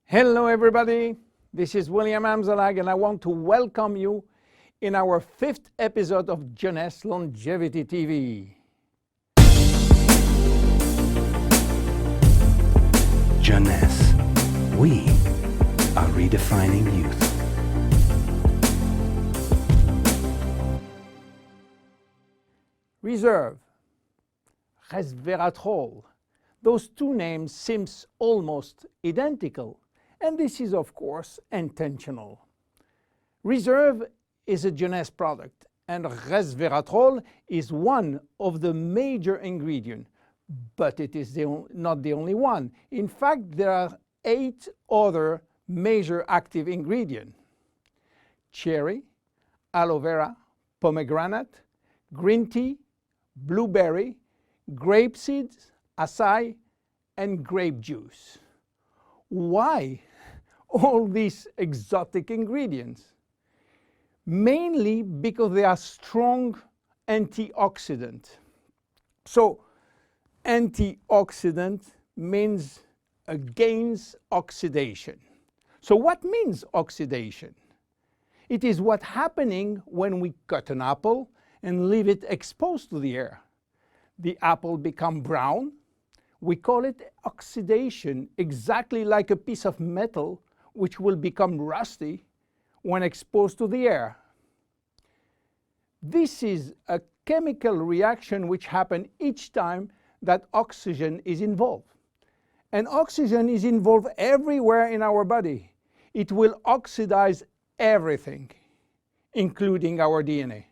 Hello everybody, this is William Amzalag and I want to welcome you in our 5th episode of Jeunesse Longevity TV. Jeunesse, we are redefining youth. Reserve, resveratrol. Those two names seem almost identical, and this is of course intentional. Reserve is a Jeunesse product, and resveratrol is one of the major ingredients, but it is not the only one. In fact, there are 8 other major active ingredients: cherry, aloe vera, pomegranate, green tea, blueberry, grape seeds, acai, and grape juice. Why all these exotic ingredients? Mainly because they are strong antioxidants. So antioxidant means against oxidation. So what means oxidation? It is what's happening when we cut an apple and leave it exposed to the air. The apple becomes brown. We call it oxidation, exactly like a piece of metal which will become rusty when exposed to the air. This is a chemical reaction which happens each time that oxygen is involved. And oxygen is involved everywhere in our body. It will oxidize everything, including our DNA.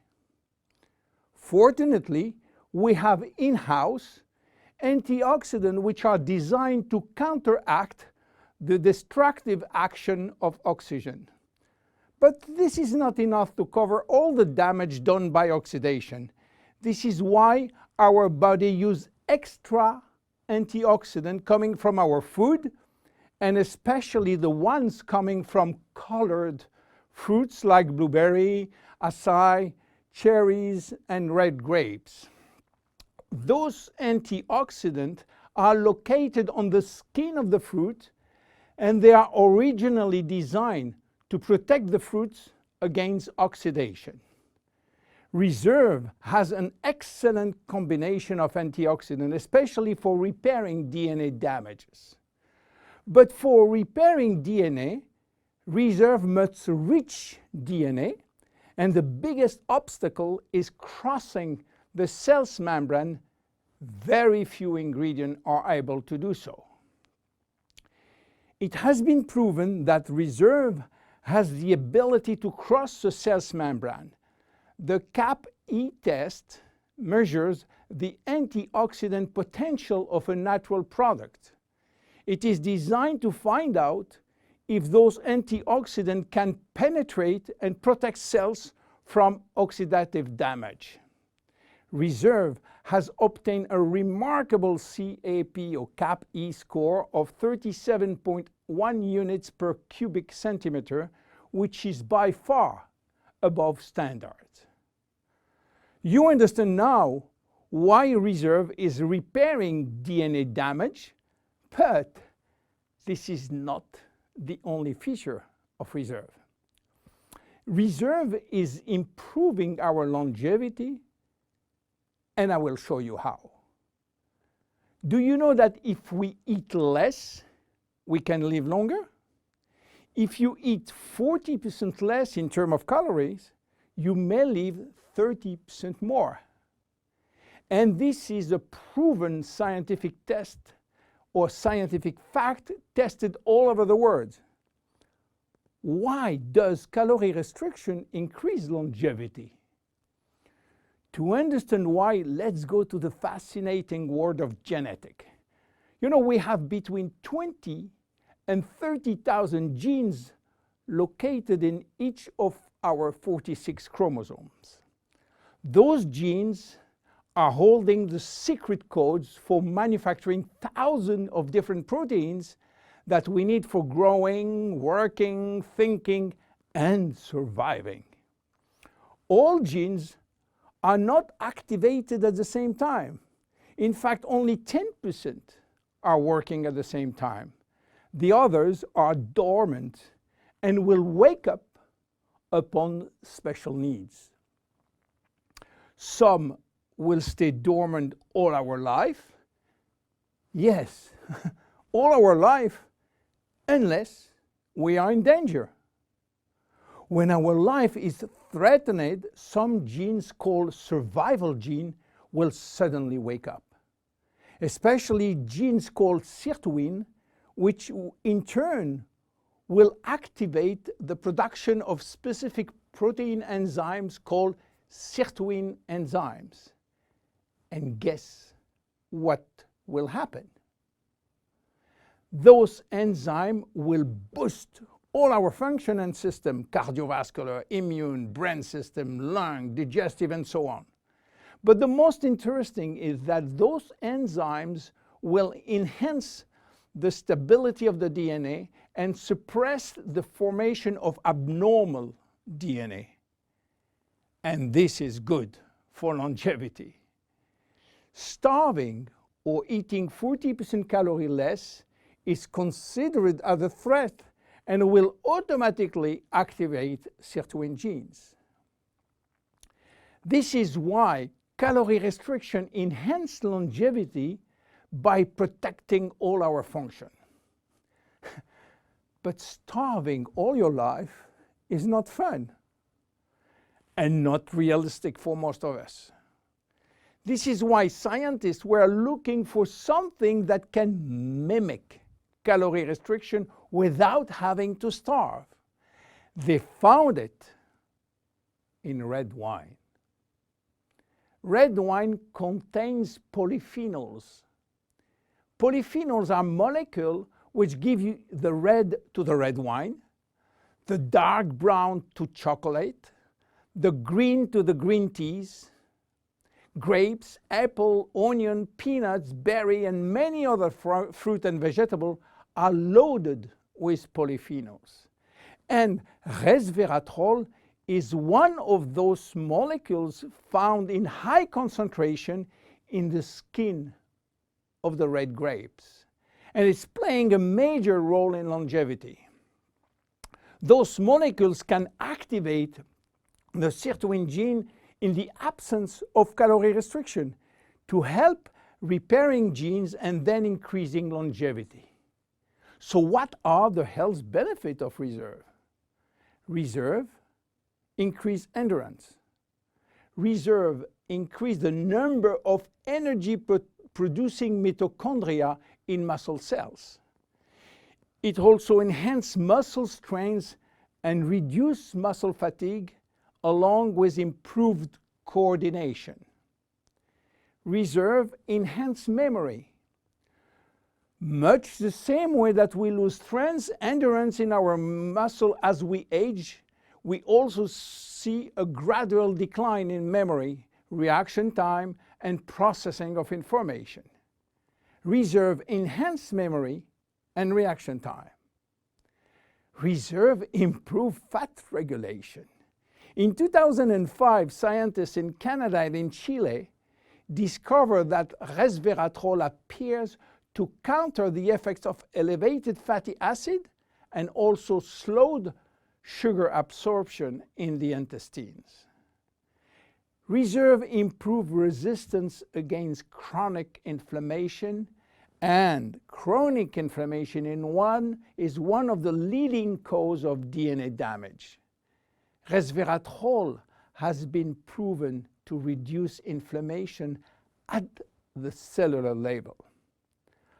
Fortunately, we have in-house antioxidants which are designed to counteract the destructive action of oxygen. But this is not enough to cover all the damage done by oxidation. This is why our body uses extra antioxidants coming from our food, and especially the ones coming from colored fruits like blueberry, acai, cherries, and red grapes. Those antioxidants are located on the skin of the fruit, and they are originally designed to protect the fruits against oxidation. Reserve has an excellent combination of antioxidants, especially for repairing DNA damages. But for repairing DNA, Reserve must reach DNA, and the biggest obstacle is crossing the cell's membrane. Very few ingredients are able to do so. It has been proven that Reserve has the ability to cross the cell's membrane. The CAP-E test measures the antioxidant potential of a natural product. It is designed to find out if those antioxidants can penetrate and protect cells from oxidative damage. Reserve has obtained a remarkable CAP or CAP-E score of 37.1 units per cubic centimeter, which is by far above standard. You understand now why Reserve is repairing DNA damage, but this is not the only feature of Reserve. Reserve is improving our longevity, and I will show you how. Do you know that if we eat less, we can live longer? If you eat 40% less in terms of calories, you may live 30% more. And this is a proven scientific test or scientific fact tested all over the world. Why does calorie restriction increase longevity? To understand why, let's go to the fascinating world of genetics. You know, we have between 20 and 30,000 genes located in each of our 46 chromosomes. Those genes are holding the secret codes for manufacturing thousands of different proteins that we need for growing, working, thinking, and surviving. All genes are not activated at the same time. In fact, only 10% are working at the same time. The others are dormant and will wake up upon special needs. Some will stay dormant all our life. Yes, all our life, unless we are in danger. When our life is threatened, some genes called survival gene will suddenly wake up. Especially genes called sirtuin, which in turn will activate the production of specific protein enzymes called sirtuin enzymes. And guess what will happen? Those enzymes will boost all our function and system, cardiovascular, immune, brain system, lung, digestive, and so on. But the most interesting is that those enzymes will enhance the stability of the DNA and suppress the formation of abnormal DNA. And this is good for longevity. Starving or eating 40% calorie less is considered as a threat and will automatically activate sirtuin genes. This is why calorie restriction enhances longevity by protecting all our function. But starving all your life is not fun and not realistic for most of us. This is why scientists were looking for something that can mimic calorie restriction without having to starve. They found it in red wine. Red wine contains polyphenols. Polyphenols are molecules which give you the red to the red wine, the dark brown to chocolate, the green to the green teas. Grapes, apple, onion, peanuts, berry, and many other fruit and vegetables are loaded with polyphenols. And resveratrol is one of those molecules found in high concentration in the skin of the red grapes. And it's playing a major role in longevity. Those molecules can activate the sirtuin gene in the absence of calorie restriction to help repairing genes and then increasing longevity. So what are the health benefits of reserve? Reserve increase endurance. Reserve increase the number of energy producing mitochondria in muscle cells. It also enhances muscle strength and reduces muscle fatigue, along with improved coordination. Reserve enhances memory. Much the same way that we lose strength, endurance in our muscle as we age, we also see a gradual decline in memory, reaction time, and processing of information. Reserve enhances memory and reaction time. Reserve improves fat regulation. In 2005, scientists in Canada and in Chile discovered that resveratrol appears to counter the effects of elevated fatty acid and also slowed sugar absorption in the intestines. Reserve improves resistance against chronic inflammation, and chronic inflammation is one of the leading causes of DNA damage. Resveratrol has been proven to reduce inflammation at the cellular level.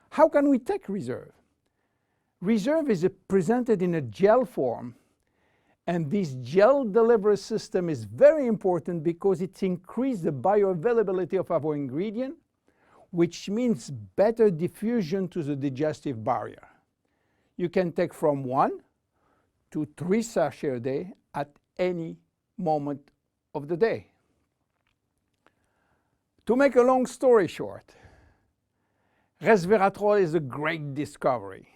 How can we take reserve? Reserve is presented in a gel form, and this gel delivery system is very important because it increases the bioavailability of our ingredient, which means better diffusion to the digestive barrier. You can take from 1 to 3 sachets a day at any moment of the day. To make a long story short, resveratrol is a great discovery.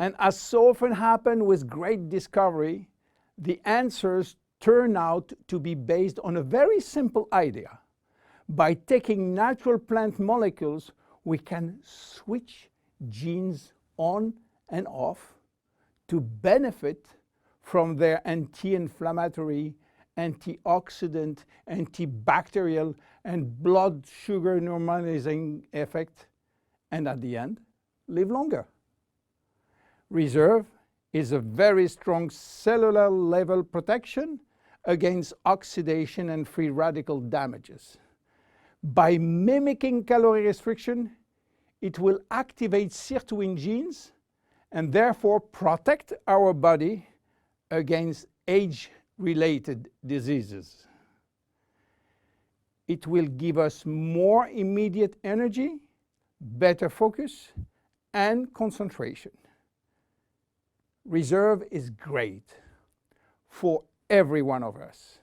And as so often happens with great discovery, the answers turn out to be based on a very simple idea. By taking natural plant molecules, we can switch genes on and off to benefit from their anti-inflammatory, antioxidant, antibacterial, and blood sugar normalizing effect, and at the end, live longer. Reserve is a very strong cellular level protection against oxidation and free radical damages. By mimicking calorie restriction, it will activate sirtuin genes and therefore protect our body against age-related diseases. It will give us more immediate energy, better focus, and concentration. Reserve is great for every one of us.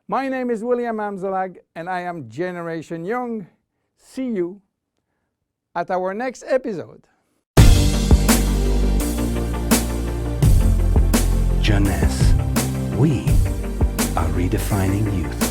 My name is William Amzalag, and I am Generation Young. See you at our next episode. Jeunesse. We are redefining youth.